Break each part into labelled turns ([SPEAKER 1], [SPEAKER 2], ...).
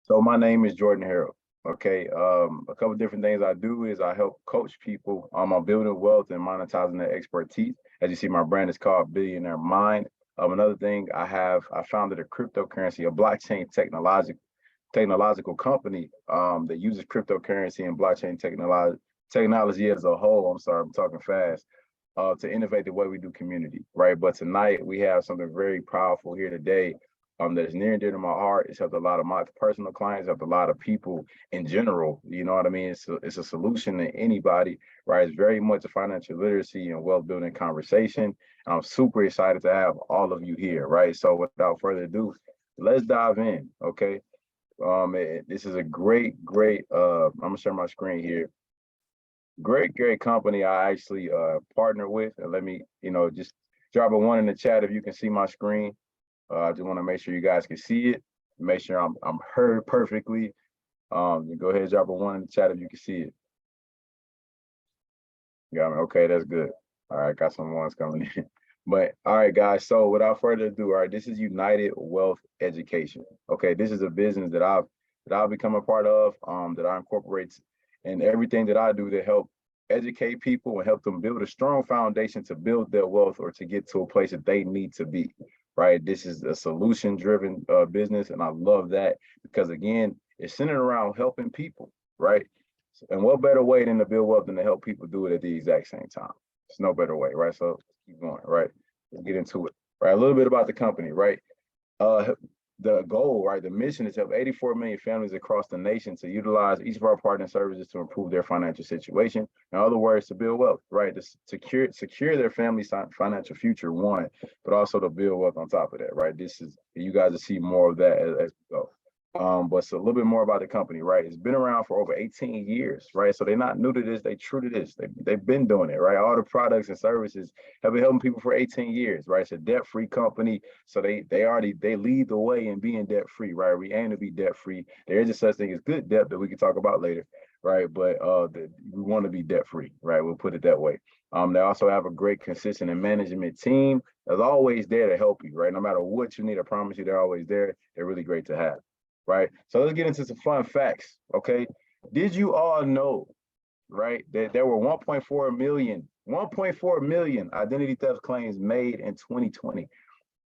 [SPEAKER 1] So my name is Jordan Harold. Okay. A couple of different things I do is I help coach people on building wealth and monetizing their expertise. As you see, my brand is called Billionaire Mind. Another thing I founded a cryptocurrency, a blockchain technological company that uses cryptocurrency and blockchain technology as a whole. I'm sorry, I'm talking fast. To innovate the way we do community, right? But tonight we have something very powerful here today that is near and dear to my heart. It's helped a lot of my personal clients, helped a lot of people in general. You know what I mean? It's a solution to anybody, right? It's very much a financial literacy and wealth building conversation. And I'm super excited to have all of you here, right? So without further ado, let's dive in, okay? This is a great. I'm gonna share my screen here. Great company I actually partner with. And let me, just drop a one in the chat if you can see my screen. I just want to make sure you guys can see it. Make sure I'm heard perfectly. You go ahead and drop a one in the chat if you can see it. Got me. Okay, that's good. All right, got some ones coming in. But all right, guys. So without further ado, all right, this is United Wealth Education. Okay, this is a business that I've become a part of, that I incorporate in everything that I do to help educate people and help them build a strong foundation to build their wealth or to get to a place that they need to be. Right. This is a solution-driven business, and I love that because again, it's centered around helping people. Right. And what better way than to build wealth than to help people do it at the exact same time? There's no better way, right? So keep going, right? Let's get into it. Right. A little bit about the company, right? Uh, the goal, right? The mission is to help 84 million families across the nation to utilize each of our partner services to improve their financial situation. In other words, to build wealth, right? To secure their family's financial future, one, but also to build wealth on top of that, right? This is, you guys will see more of that as we go. But it's a little bit more about the company, right? It's been around for over 18 years, right? So they're not new to this, they true to this. They've been doing it, right? All the products and services have been helping people for 18 years, right? It's a debt-free company. So they lead the way in being debt-free, right? We aim to be debt-free. There is a such thing as good debt that we can talk about later, right? But we want to be debt-free, right? We'll put it that way. They also have a great, consistent and management team that's always there to help you, right? No matter what you need, I promise you, they're always there. They're really great to have. Right. So let's get into some fun facts. Okay. Did you all know, right, that there were 1.4 million identity theft claims made in 2020?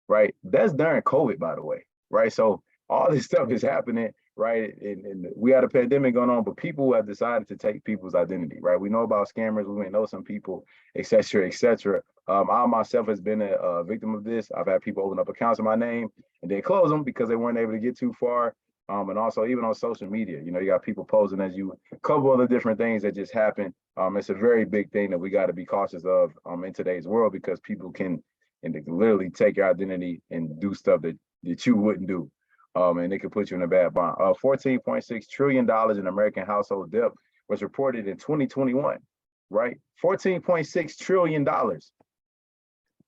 [SPEAKER 1] Right. That's during COVID, by the way. Right. So all this stuff is happening, right? And we had a pandemic going on, but people have decided to take people's identity, right? We know about scammers, we may know some people, et cetera, et cetera. I myself has been a victim of this. I've had people open up accounts in my name and they close them because they weren't able to get too far. And also even on social media, you got people posing as you, a couple other different things that just happen. It's a very big thing that we got to be cautious of in today's world because people can and they can literally take your identity and do stuff that you wouldn't do. And it could put you in a bad bond. $14.6 trillion in American household debt was reported in 2021, right? $14.6 trillion.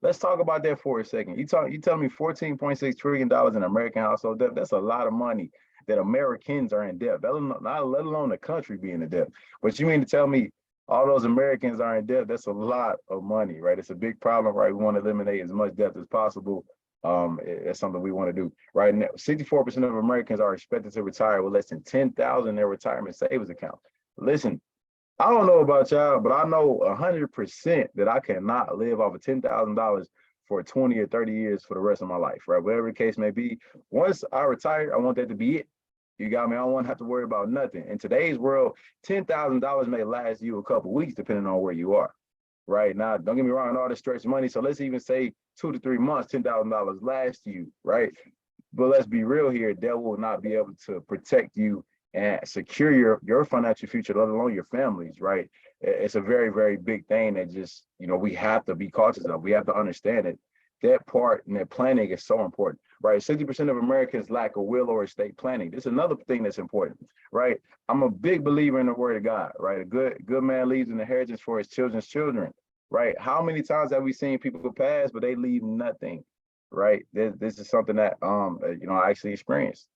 [SPEAKER 1] Let's talk about that for a second. You tell me $14.6 trillion in American household debt. That's a lot of money that Americans are in debt, let alone the country being in debt. But you mean to tell me all those Americans are in debt? That's a lot of money, right? It's a big problem, right? We want to eliminate as much debt as possible. It's something we want to do. Right now, 64% of Americans are expected to retire with less than 10,000 in their retirement savings account. Listen, I don't know about y'all, but I know 100% that I cannot live off of $10,000 for 20 or 30 years for the rest of my life, right? Whatever the case may be. Once I retire, I want that to be it. You got me? I don't want to have to worry about nothing. In today's world, $10,000 may last you a couple of weeks, depending on where you are. Right now, don't get me wrong, all this stretch money. So let's even say 2 to 3 months, $10,000 lasts you, right? But let's be real here, that will not be able to protect you and secure your financial future, let alone your families, right? It's a very big thing that just, we have to be cautious of. We have to understand it. That part and that planning is so important, right? 60% of Americans lack a will or estate planning. This is another thing that's important, right? I'm a big believer in the word of God, right? A good man leaves an inheritance for his children's children, right? How many times have we seen people pass, but they leave nothing, right? This is something that, I actually experienced,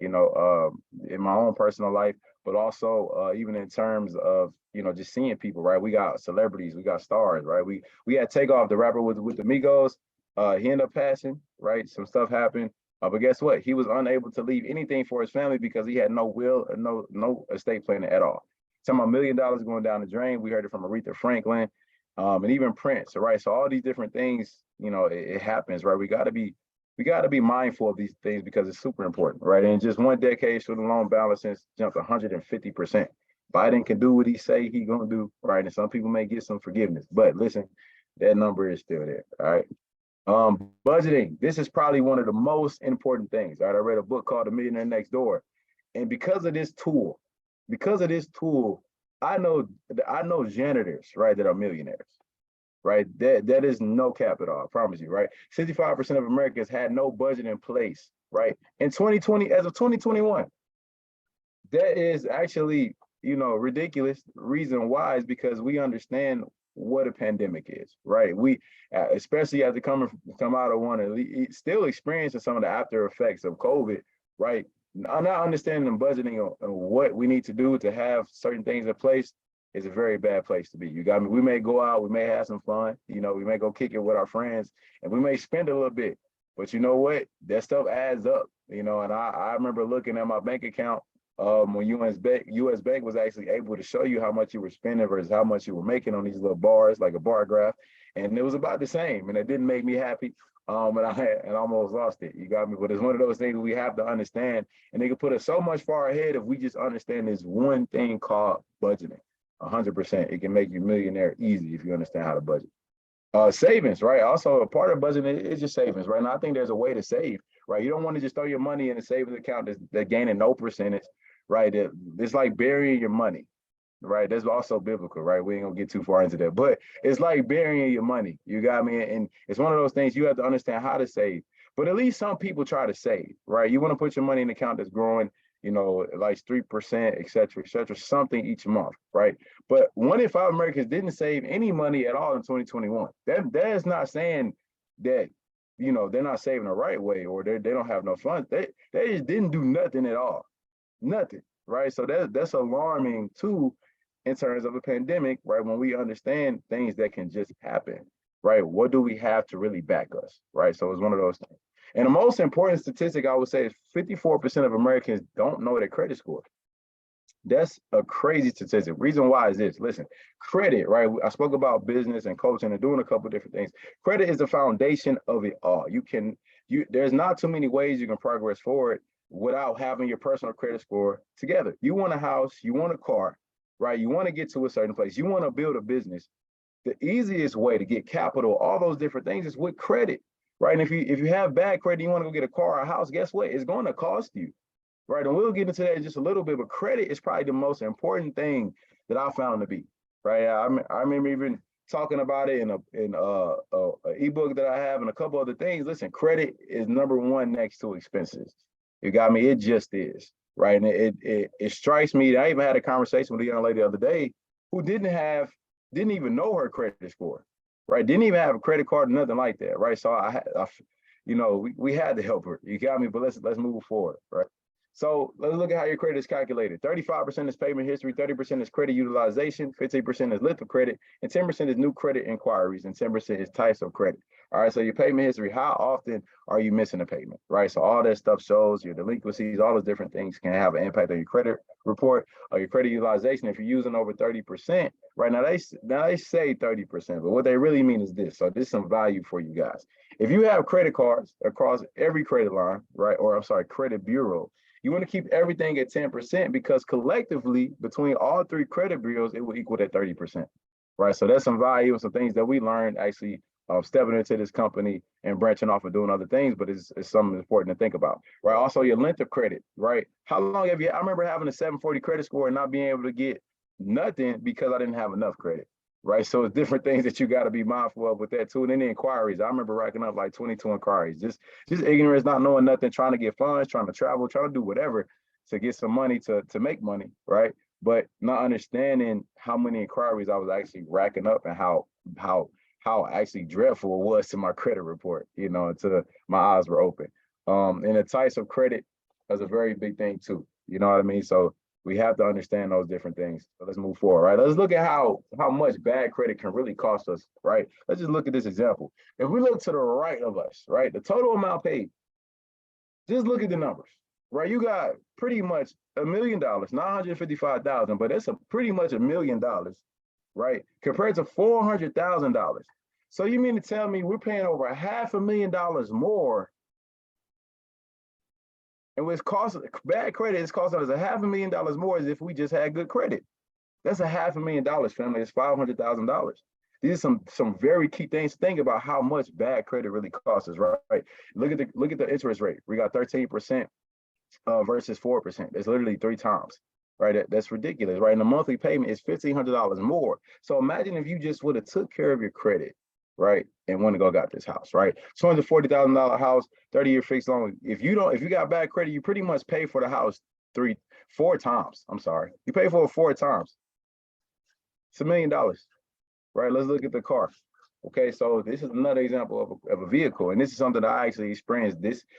[SPEAKER 1] in my own personal life, but also even in terms of, just seeing people, right? We got celebrities, we got stars, right? We had Takeoff, the rapper with the Migos. He ended up passing, right? Some stuff happened. But guess what? He was unable to leave anything for his family because he had no will or no estate planning at all. Talking about $1 million going down the drain. We heard it from Aretha Franklin, and even Prince. Right. So all these different things, it happens. Right. We got to be mindful of these things because it's super important. Right. And just one decade, student loan balances jumped 150%. Biden can do what he say he gonna do. Right. And some people may get some forgiveness, but listen, that number is still there. All right. Budgeting. This is probably one of the most important things. Right? I read a book called The Millionaire Next Door, and because of this tool, I know janitors, right, that are millionaires, right? That is no cap at all. I promise you, right? 65% of Americans had no budget in place, right? In 2020, as of 2021, that is actually, ridiculous. Reason why is because we understand what a pandemic is, right? We, especially as come out of one and still experiencing some of the after effects of COVID, right? Not understanding and budgeting on what we need to do to have certain things in place is a very bad place to be. You got me? We may go out, we may have some fun, we may go kick it with our friends, and we may spend a little bit. But you know what? That stuff adds up, and I remember looking at my bank account when US Bank was actually able to show you how much you were spending versus how much you were making on these little bars, like a bar graph, and it was about the same, and it didn't make me happy. And I almost lost it. You got me? But it's one of those things we have to understand, and they can put us so much far ahead if we just understand this one thing called budgeting. 100%, it can make you millionaire easy if you understand how to budget. Savings, right? Also, a part of budgeting is just savings, right? Now, I think there's a way to save, right? You don't want to just throw your money in a savings account that's gaining no percentage, right? It's like burying your money, right? That's also biblical, right? We ain't gonna get too far into that, but it's like burying your money. You got me? And it's one of those things you have to understand how to save. But at least some people try to save, right? You want to put your money in an account that's growing, like 3%, et cetera, something each month, right? But 1 in 5 Americans didn't save any money at all in 2021. That is not saying that, they're not saving the right way or they don't have no funds. They just didn't do nothing at all. Nothing, right? So that's alarming too in terms of a pandemic, right? When we understand things that can just happen, right? What do we have to really back us, right? So it's one of those things. And the most important statistic I would say is 54% of Americans don't know their credit score. That's a crazy statistic. Reason why is this: listen, credit, right? I spoke about business and coaching and doing a couple of different things. Credit is the foundation of it all. There's not too many ways you can progress forward without having your personal credit score together. You want a house, you want a car, right? You want to get to a certain place, you want to build a business. The easiest way to get capital, all those different things, is with credit, right? And if you have bad credit, you want to go get a car or a house, guess what? It's going to cost you, right? And we'll get into that in just a little bit, but credit is probably the most important thing that I found to be, right? I remember even talking about it in a ebook that I have and a couple other things. Listen, credit is number one next to expenses. You got me? It just is, right? And it strikes me. I even had a conversation with a young lady the other day who didn't even know her credit score, right? Didn't even have a credit card or nothing like that, right? So we had to help her. You got me? But let's move forward, right? So let's look at how your credit is calculated. 35% is payment history, 30% is credit utilization, 15% is length of credit, and 10% is new credit inquiries, and 10% is types of credit. All right, so your payment history, how often are you missing a payment, right? So all that stuff shows your delinquencies, all those different things can have an impact on your credit report or your credit utilization. If you're using over 30%, right now they say 30%, but what they really mean is this. So this is some value for you guys. If you have credit cards across every credit line, right, or I'm sorry, credit bureau, you want to keep everything at 10% because collectively between all three credit bureaus, it will equal that 30%, right? So that's some value and some things that we learned actually stepping into this company and branching off and doing other things, but it's something important to think about, right? Also your length of credit, right? How long have you, I remember having a 740 credit score and not being able to get nothing because I didn't have enough credit, right? So it's different things that you got to be mindful of with that too. And then the inquiries, I remember racking up like 22 inquiries, just ignorance, not knowing nothing, trying to get funds, trying to travel, trying to do whatever to get some money to make money, right? But not understanding how many inquiries I was actually racking up and how actually dreadful it was to my credit report, until my eyes were open. And the types of credit is a very big thing too. You know what I mean? So we have to understand those different things. So let's move forward, right? Let's look at how much bad credit can really cost us, right? Let's just look at this example. If we look to the right of us, right, the total amount paid Just look at the numbers, right? You got pretty much $1 million, 955,000, but that's pretty much $1 million, right? Compared to $400,000. So you mean to tell me we're paying over $500,000 more, and what's cost bad credit is costing us $500,000 more as if we just had good credit. That's $500,000, family. It's $500,000. These are some very key things to think about how much bad credit really costs us, right? Look at the interest rate. We got 13% versus 4%. It's literally 3 times, right? That's ridiculous, right? And the monthly payment is $1,500 more. So imagine if you just would have took care of your credit, right, and went to go got this house, right? $240,000 house, 30-year fixed loan. If you got bad credit, you pretty much pay for the house 4 times. I'm sorry, you pay for it 4 times. It's $1 million. Right, let's look at the car. Okay, so this is another example of a vehicle, and this is something that I actually experienced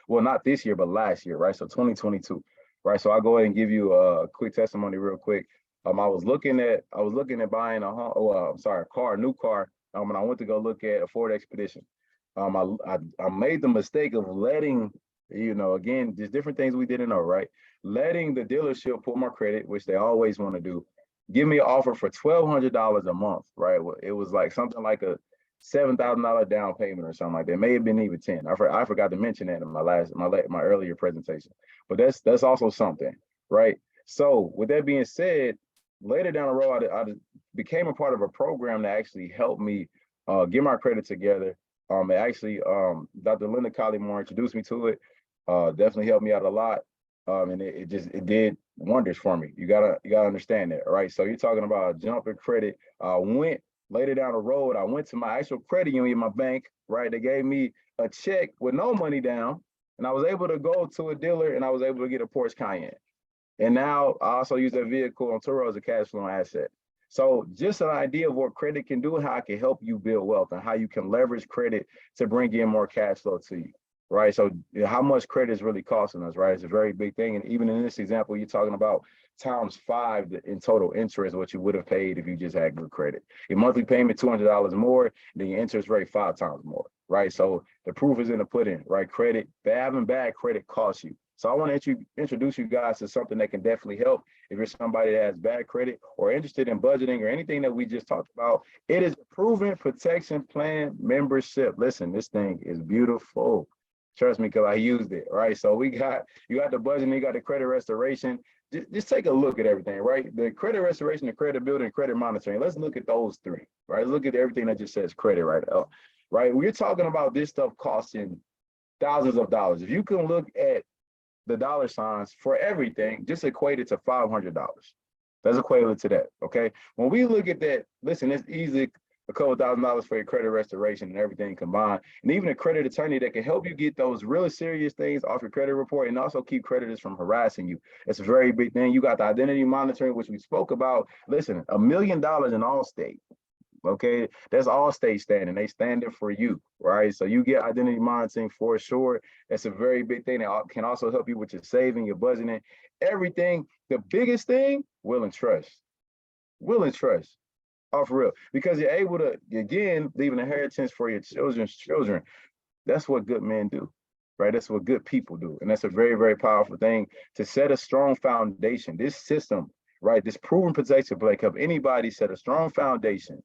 [SPEAKER 1] not this year, but last year, right? So 2022, right? So I'll go ahead and give you a quick testimony real quick. I was looking at buying a new car, and I went to go look at a Ford Expedition. I made the mistake of letting, again, just different things we didn't know, right? Letting the dealership pull my credit, which they always want to do, give me an offer for $1,200 a month, right? It was like something like a $7,000 down payment or something like that. It may have been even 10. I forgot to mention that in my earlier presentation, but that's also something, right? So with that being said, later down the road, I became a part of a program that actually helped me get my credit together. Dr. Linda Collymore introduced me to it. Definitely helped me out a lot. And it did wonders for me. You gotta understand that, right? So you're talking about a jump in credit. Went later down the road, I went to my actual credit union, my bank, right? They gave me a check with no money down, and I was able to go to a dealer and I was able to get a Porsche Cayenne. And now I also use that vehicle on Turo as a cash flow asset. So just an idea of what credit can do and how it can help you build wealth and how you can leverage credit to bring in more cash flow to you. Right. So how much credit is really costing us, right? It's a very big thing. And even in this example, you're talking about times 5 in total interest, what you would have paid if you just had good credit. Your monthly payment, $200 more, then your interest rate 5 times more, right? So the proof is in the pudding, right? Having bad credit costs you. So I want to introduce you guys to something that can definitely help if you're somebody that has bad credit or interested in budgeting or anything that we just talked about. It is Proven Protection Plan membership. Listen, this thing is beautiful. Trust me, because I used it, right? So you got the budgeting, you got the credit restoration. Just take a look at everything, right? The credit restoration, the credit building, credit monitoring. Let's look at those 3, right? Let's look at everything that just says credit right now, right? We're talking about this stuff costing thousands of dollars. If you can look at the dollar signs for everything, just equate it to $500. That's equivalent to that, okay? When we look at that, listen, it's easy. A couple $1,000s for your credit restoration and everything combined, and even a credit attorney that can help you get those really serious things off your credit report and also keep creditors from harassing you. It's a very big thing. You got the identity monitoring, which we spoke about. Listen, $1 million in Allstate. Okay, that's Allstate standing. They standing for you, right? So you get identity monitoring for sure. That's a very big thing that can also help you with your saving, your budgeting, everything. The biggest thing, will and trust. Will and trust. Off real, because you're able to, again, leave an inheritance for your children's children. That's what good men do, right? That's what good people do. And that's a very, very powerful thing to set a strong foundation. This system, right? This proven protection plan help anybody set a strong foundation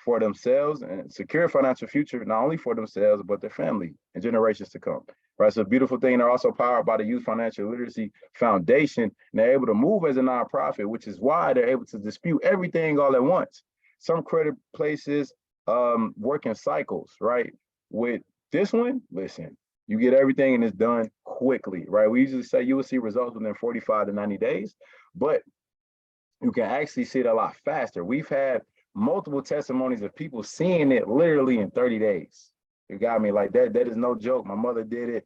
[SPEAKER 1] for themselves and secure a financial future, not only for themselves, but their family and generations to come. Right. It's a beautiful thing. They're also powered by the Youth Financial Literacy Foundation, and they're able to move as a nonprofit, which is why they're able to dispute everything all at once. Some credit places work in cycles, right? With this one, listen, you get everything and it's done quickly, right? We usually say you will see results within 45 to 90 days, but you can actually see it a lot faster. We've had multiple testimonies of people seeing it literally in 30 days. You got me? Like that is no joke. My mother did it.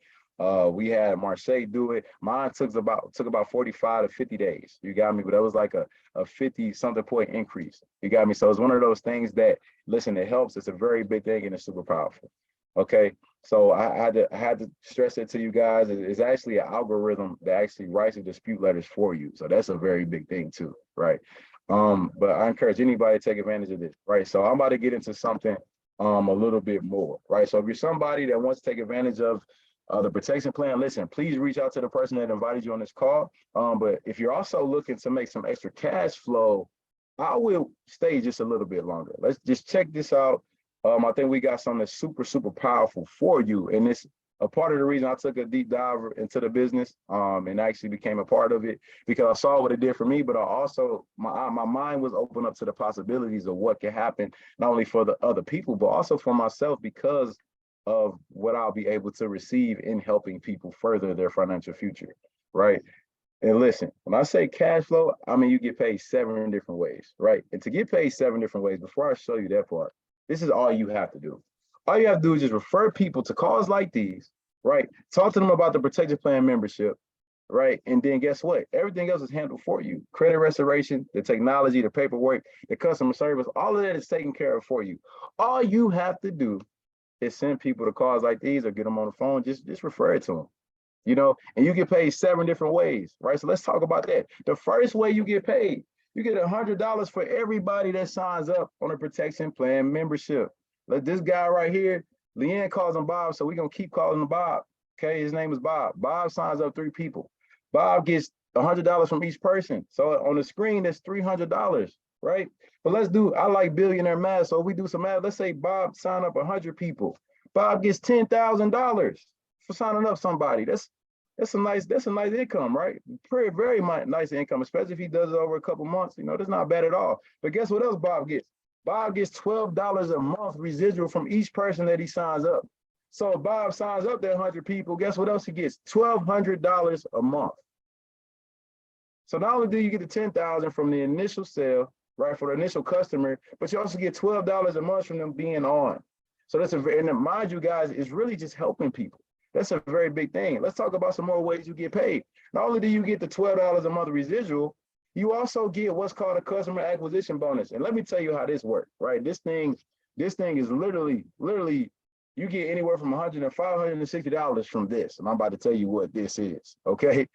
[SPEAKER 1] We had Marseille do it. Mine took about 45 to 50 days. You got me? But that was like a 50-something point increase. You got me? So it's one of those things that, listen, it helps. It's a very big thing and it's super powerful. Okay. So I had to stress it to you guys. It's actually an algorithm that actually writes the dispute letters for you. So that's a very big thing too, right? But I encourage anybody to take advantage of this, right? So I'm about to get into something a little bit more, right? So if you're somebody that wants to take advantage of The protection plan, listen, please reach out to the person that invited you on this call. But if you're also looking to make some extra cash flow, I will stay just a little bit longer. Let's just check this out. I think we got something that's super, super powerful for you. And it's a part of the reason I took a deep dive into the business and actually became a part of it, because I saw what it did for me, but I also, my mind was open up to the possibilities of what can happen, not only for the other people, but also for myself, because of what I'll be able to receive in helping people further their financial future, right? And listen, when I say cash flow, I mean you get paid 7 different ways, right? And to get paid 7 different ways, before I show you that part, this is all you have to do. All you have to do is just refer people to calls like these, right? Talk to them about the protection plan membership, right? And then guess what? Everything else is handled for you. Credit restoration, the technology, the paperwork, the customer service, all of that is taken care of for you. All you have to do is send people to calls like these or get them on the phone. Just refer it to them, and you get paid 7 different ways, right? So let's talk about that. The first way you get paid, you get $100 for everybody that signs up on a protection plan membership. Let this guy right here, Leanne calls him Bob, so we're gonna keep calling him Bob. Okay, his name is Bob. Bob signs up 3 people. Bob gets $100 from each person. So on the screen, that's $300, right? But I like billionaire math, so we do some math. Let's say Bob sign up 100 people. Bob gets $10,000 for signing up somebody. That's a nice income, right? Very nice income, especially if he does it over a couple months. That's not bad at all. But guess what else Bob gets? Bob gets $12 a month residual from each person that he signs up. So if Bob signs up that 100 people, guess what else he gets? $1,200 a month. So not only do you get the $10,000 from the initial sale, right, for the initial customer, but you also get $12 a month from them being on. So and mind you guys, it's really just helping people. That's a very big thing. Let's talk about some more ways you get paid. Not only do you get the $12 a month residual, you also get what's called a customer acquisition bonus. And let me tell you how this works, right? This thing is literally, you get anywhere from $100 to $560 from this. And I'm about to tell you what this is, okay?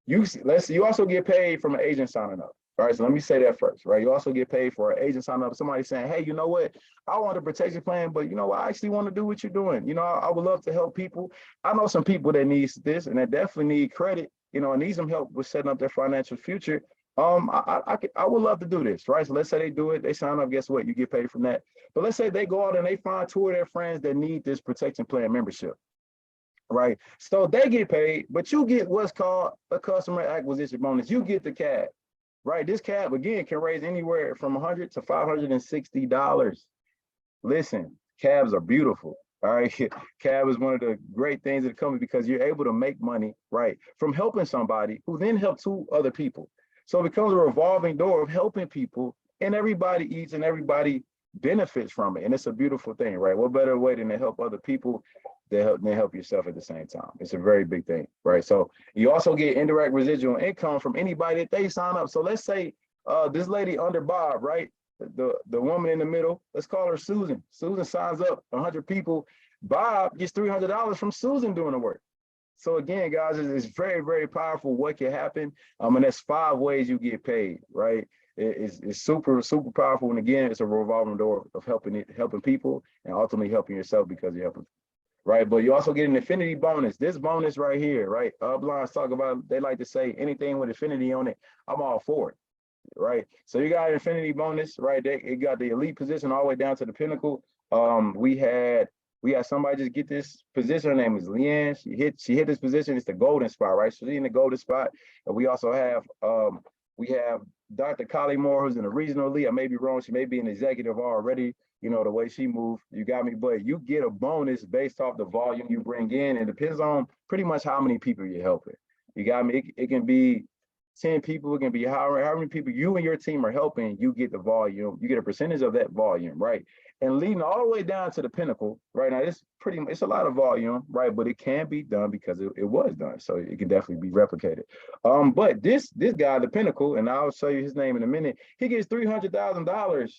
[SPEAKER 1] You also get paid from an agent signing up. All right, so let me say that first, right? You also get paid for an agent signing up, somebody saying, hey, you know what? I want a protection plan, but I actually want to do what you're doing. I would love to help people. I know some people that needs this and that definitely need credit, and need some help with setting up their financial future. I would love to do this, right? So let's say they do it, they sign up, guess what? You get paid from that. But let's say they go out and they find 2 of their friends that need this protection plan membership, right? So they get paid, but you get what's called a customer acquisition bonus. You get the CAB. Right, this cab again can raise anywhere from $100 to $560. Listen, cabs are beautiful. All right, cab is one of the great things that come because you're able to make money, right, from helping somebody who then help 2 other people. So it becomes a revolving door of helping people, and everybody eats and everybody benefits from it, and it's a beautiful thing, right? What better way than to help other people than help yourself at the same time? It's a very big thing, right? So you also get indirect residual income from anybody that they sign up. So let's say this lady under Bob, right? The woman in the middle, let's call her Susan. Susan signs up 100 people. Bob gets $300 from Susan doing the work. So again, guys, it's very, very powerful what can happen. And that's 5 ways you get paid, right? It's super, super powerful. And again, it's a revolving door of helping people and ultimately helping yourself because you're helping, right? But you also get an infinity bonus. This bonus right here, right? Uplines talk about, they like to say anything with infinity on it, I'm all for it, right? So you got an infinity bonus, right? It got the elite position all the way down to the pinnacle. We had somebody just get this position. Her name is Leanne. She hit this position. It's the golden spot, right? So she's in the golden spot. And we also have Dr. Collymore, who's in the regional league. I may be wrong. She may be an executive already. The way she moved, you got me. But you get a bonus based off the volume you bring in. And it depends on pretty much how many people you're helping. You got me. It can be 10 people. It can be however many people you and your team are helping. You get the volume. You get a percentage of that volume, right? And leading all the way down to the pinnacle, right? Now, it's a lot of volume, right? But it can be done because it was done. So it can definitely be replicated. But this guy, the pinnacle, and I'll show you his name in a minute, he gets $300,000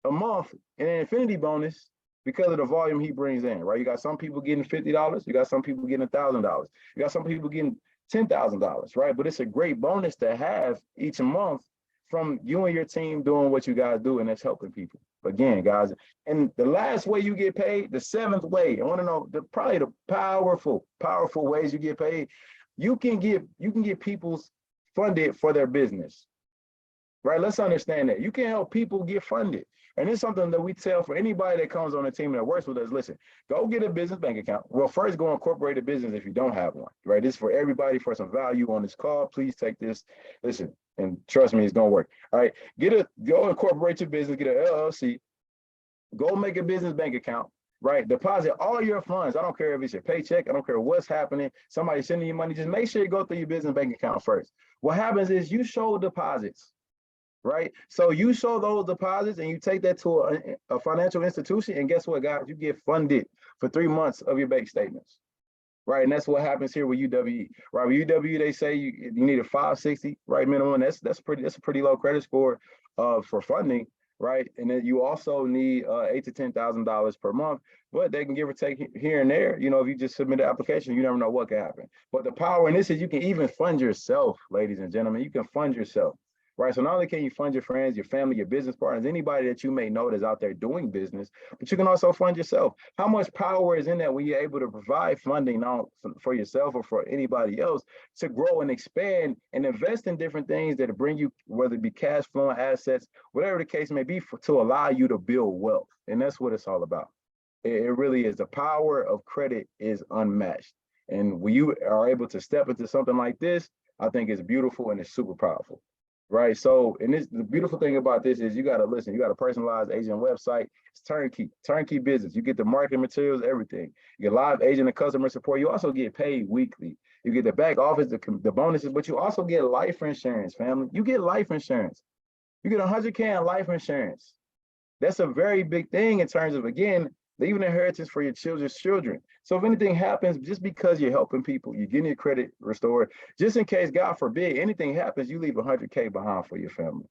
[SPEAKER 1] a month in an infinity bonus because of the volume he brings in, right? You got some people getting $50. You got some people getting $1,000. You got some people getting $10,000, right? But it's a great bonus to have each month from you and your team doing what you guys do, and that's helping people. again, guys. And the last way you get paid, the seventh way, I want to know probably the powerful ways you get paid. You can get people's funded for their business, right? Let's understand that. You can help people get funded. And it's something that we tell for anybody that comes on the team that works with us. Listen, go get a business bank account. Well, first go incorporate a business if you don't have one, right? This is for everybody for some value on this call. Please take this. Listen, and trust me, it's gonna work. All right. Go incorporate your business, get an LLC, go make a business bank account, right? Deposit all your funds. I don't care if it's your paycheck, I don't care what's happening. Somebody sending you money, just make sure you go through your business bank account first. What happens is you show deposits, right? So you show those deposits and you take that to a financial institution, and guess what, guys? You get funded for 3 months of your bank statements, right? And that's what happens here with UWE, right? With UWE, they say you need a 560, right, minimum. That's a pretty low credit score for funding, right? And then you also need $8,000 to $10,000 per month, but they can give or take here and there. You know, if you just submit an application, you never know what can happen. But the power in this is you can even fund yourself, ladies and gentlemen. You can fund yourself. Right. So not only can you fund your friends, your family, your business partners, anybody that you may know that's out there doing business, but you can also fund yourself. How much power is in that when you're able to provide funding not for yourself or for anybody else to grow and expand and invest in different things that bring you, whether it be cash flowing assets, whatever the case may be, to allow you to build wealth. And that's what it's all about. It really is. The power of credit is unmatched. And when you are able to step into something like this, I think it's beautiful and it's super powerful. Right. So, and the beautiful thing about this is you got to listen, you got a personalized agent website. It's turnkey business. You get the marketing materials, everything. You get live agent and customer support. You also get paid weekly. You get the back office, the bonuses, but you also get life insurance, family. You get life insurance. You get 100K in life insurance. That's a very big thing in terms of, again, leaving inheritance for your children's children. So if anything happens, just because you're helping people, you're getting your credit restored, just in case, God forbid, anything happens, you leave 100K behind for your family.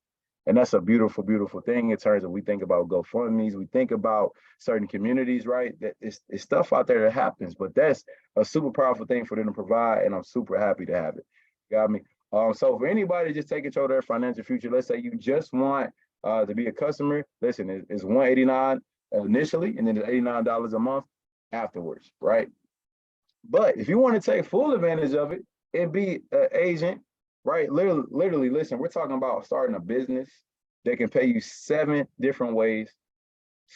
[SPEAKER 1] And that's a beautiful, beautiful thing in terms of, we think about GoFundMe's, we think about certain communities, right? That it's stuff out there that happens, but that's a super powerful thing for them to provide, and I'm super happy to have it. Got me? So for anybody just take control of their financial future, let's say you just want to be a customer, listen, it's $189 initially, and then it's $89 a month afterwards, right? But if you want to take full advantage of it and be an agent, right? Literally, listen, we're talking about starting a business that can pay you 7 different ways,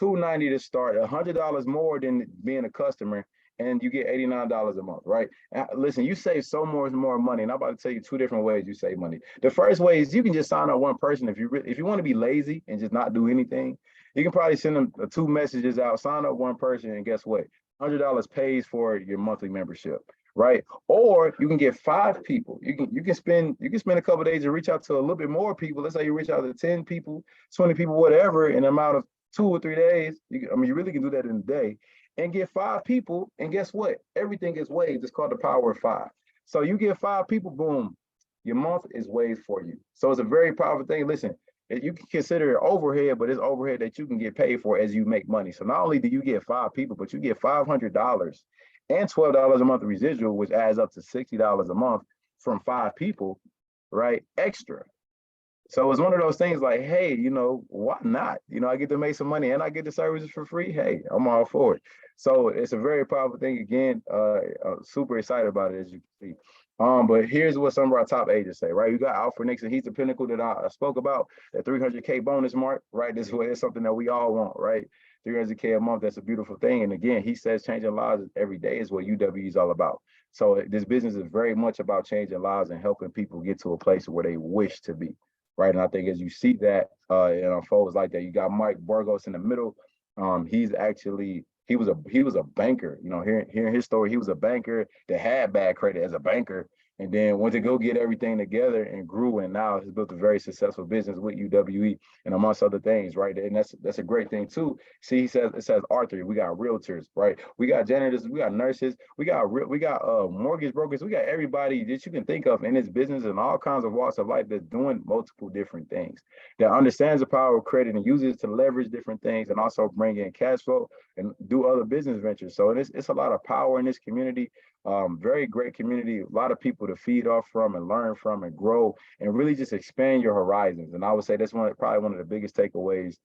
[SPEAKER 1] $290 to start, $100 more than being a customer, and you get $89 a month, right? Listen, you save so much more money, and I'm about to tell you 2 different ways you save money. The first way is you can just sign up one person. If you want to be lazy and just not do anything, you can probably send them 2 messages out, sign up one person, and guess what? $100 pays for your monthly membership, right? Or you can get 5 people. You can spend a couple of days to reach out to a little bit more people. Let's say you reach out to 10 people, 20 people, whatever, in an amount of 2 or 3 days. You really can do that in a day, and get 5 people. And guess what? Everything is waived. It's called the power of 5. So you get 5 people, boom, your month is waived for you. So it's a very powerful thing. Listen, you can consider it overhead, but it's overhead that you can get paid for as you make money. So not only do you get 5 people, but you get $500 and $12 a month of residual, which adds up to $60 a month from 5 people, right? Extra. So it's one of those things like, hey, why not? I get to make some money and I get the services for free. Hey, I'm all for it. So it's a very powerful thing. Again, I'm super excited about it, as you can see. But here's what some of our top agents say, right? You got Alfred Nixon. He's the pinnacle that I spoke about, that 300K bonus mark, right? This is something that we all want, right? 300K a month, that's a beautiful thing. And again, he says changing lives every day is what UWE is all about. So this business is very much about changing lives and helping people get to a place where they wish to be, right? And I think as you see that it unfolds like that, you got Mike Burgos in the middle. He was a banker, hearing his story. He was a banker that had bad credit as a banker, and then went to go get everything together and grew, and now has built a very successful business with UWE and amongst other things, right? And that's a great thing too. See, it says Arthur. We got realtors, right? We got janitors, we got nurses, we got mortgage brokers, we got everybody that you can think of in this business and all kinds of walks of life that's doing multiple different things, that understands the power of credit and uses it to leverage different things and also bring in cash flow and do other business ventures. So it's a lot of power in this community. Very great community, a lot of people to feed off from and learn from and grow and really just expand your horizons. And I would say that's probably one of the biggest takeaways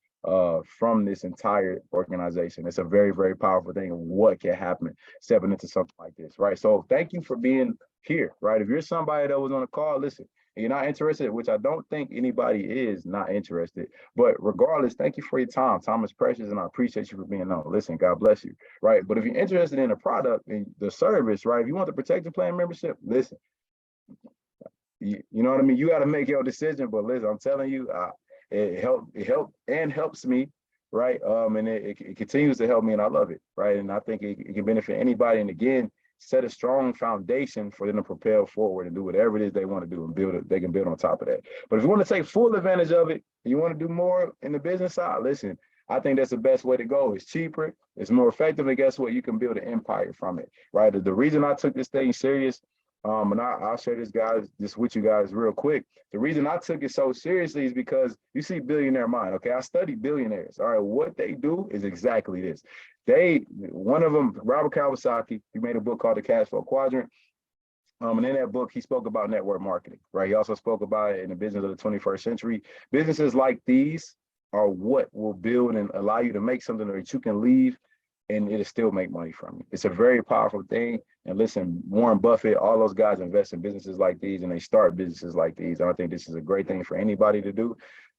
[SPEAKER 1] from this entire organization. It's a very, very powerful thing of what can happen stepping into something like this, right? So thank you for being here, right? If you're somebody that was on a call, listen, and you're not interested, which I don't think anybody is not interested, but regardless, thank you for your time. Time is precious, and I appreciate you for being on. Listen, God bless you, right? But if you're interested in the product and the service, right? If you want the protection plan membership, listen, you know what I mean? You got to make your decision, but listen, I'm telling you, it helps me, right? And it continues to help me, and I love it, right? And I think it can benefit anybody. And again, set a strong foundation for them to propel forward and do whatever it is they want to do and build it. They can build on top of that. But if you want to take full advantage of it, you want to do more in the business side, listen, I think that's the best way to go. It's cheaper, it's more effective, and guess what? You can build an empire from it, right? The reason I took this thing serious, and I'll share this with you guys real quick. The reason I took it so seriously is because you see billionaire mind, okay? I study billionaires, all right? What they do is exactly this. One of them, Robert Kiyosaki, he made a book called The Cash Flow Quadrant. And in that book, he spoke about network marketing, right? He also spoke about it in the business of the 21st century. Businesses like these are what will build and allow you to make something that you can leave and it'll still make money from you. It's a very powerful thing. And listen, Warren Buffett, all those guys invest in businesses like these and they start businesses like these. And I think this is a great thing for anybody to do.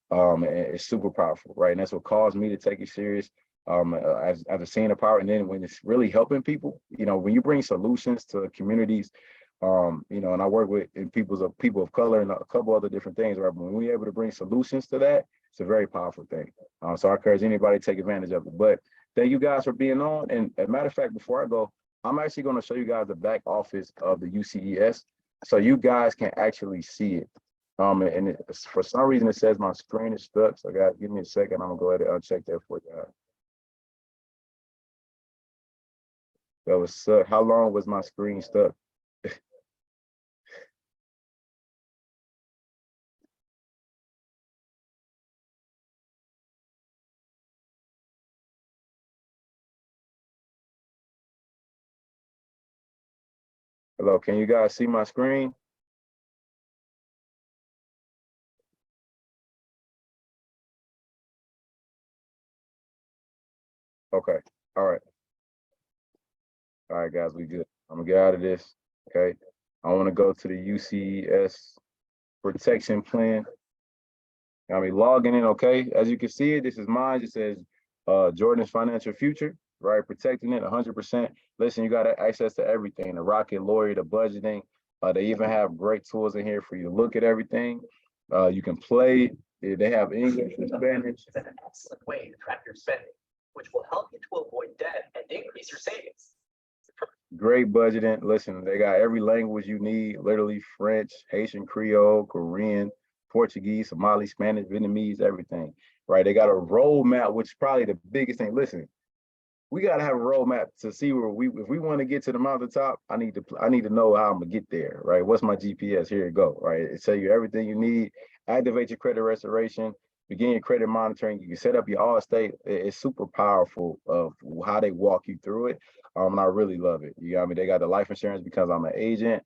[SPEAKER 1] And it's super powerful, right? And that's what caused me to take it serious. I've seen the power. And then when it's really helping people, when you bring solutions to communities, and I work with people of color and a couple other different things, right? But when we're able to bring solutions to that, it's a very powerful thing. So I encourage anybody to take advantage of it. But thank you guys for being on. And as a matter of fact, before I go, I'm actually going to show you guys the back office of the UCES so you guys can actually see it. For some reason, it says my screen is stuck. So give me a second. I'm going to go ahead and uncheck that for you guys. That was how long was my screen stuck? Hello, can you guys see my screen? Okay. All right. All right, guys, we good. I'm gonna get out of this. Okay. I want to go to the UCES protection plan. I'll be logging in. Okay. As you can see it, this is mine. It says Jordan's financial future, right? Protecting it 100%. Listen, you got access to everything, the Rocket Lawyer, the budgeting. They even have great tools in here for you to look at everything. You can play. They have English and Spanish.
[SPEAKER 2] It's an excellent way to track your spending, which will help you to avoid debt and increase your savings.
[SPEAKER 1] Great budgeting. Listen, they got every language you need, literally French, Haitian Creole, Korean, Portuguese, Somali, Spanish, Vietnamese, everything, right? They got a roadmap, which is probably the biggest thing. Listen, we got to have a roadmap to see where if we want to get to the mountaintop, I need to know how I'm gonna get there, right? What's my GPS? Here you go, right? It tell you everything you need. Activate your credit restoration, begin your credit monitoring. You can set up your Allstate. It's super powerful of how they walk you through it. And I really love it. You know what I mean? They got the life insurance because I'm an agent.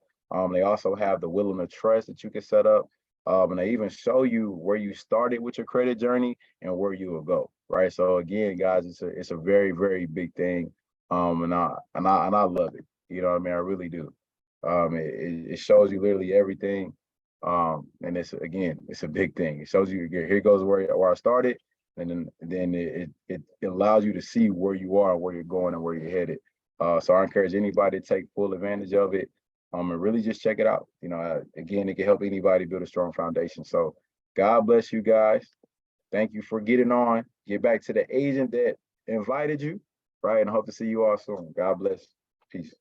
[SPEAKER 1] They also have the will and the trust that you can set up. And they even show you where you started with your credit journey and where you will go. Right. So again, guys, it's a very, very big thing. And I love it. You know what I mean? I really do. It shows you literally everything. And it's a big thing. It shows you here goes where I started, and then it allows you to see where you are, where you're going, and where you're headed. So I encourage anybody to take full advantage of it. And really just check it out. Again, it can help anybody build a strong foundation. So God bless you guys. Thank you for getting on. Get back to the agent that invited you, right? And I hope to see you all soon. God bless. Peace.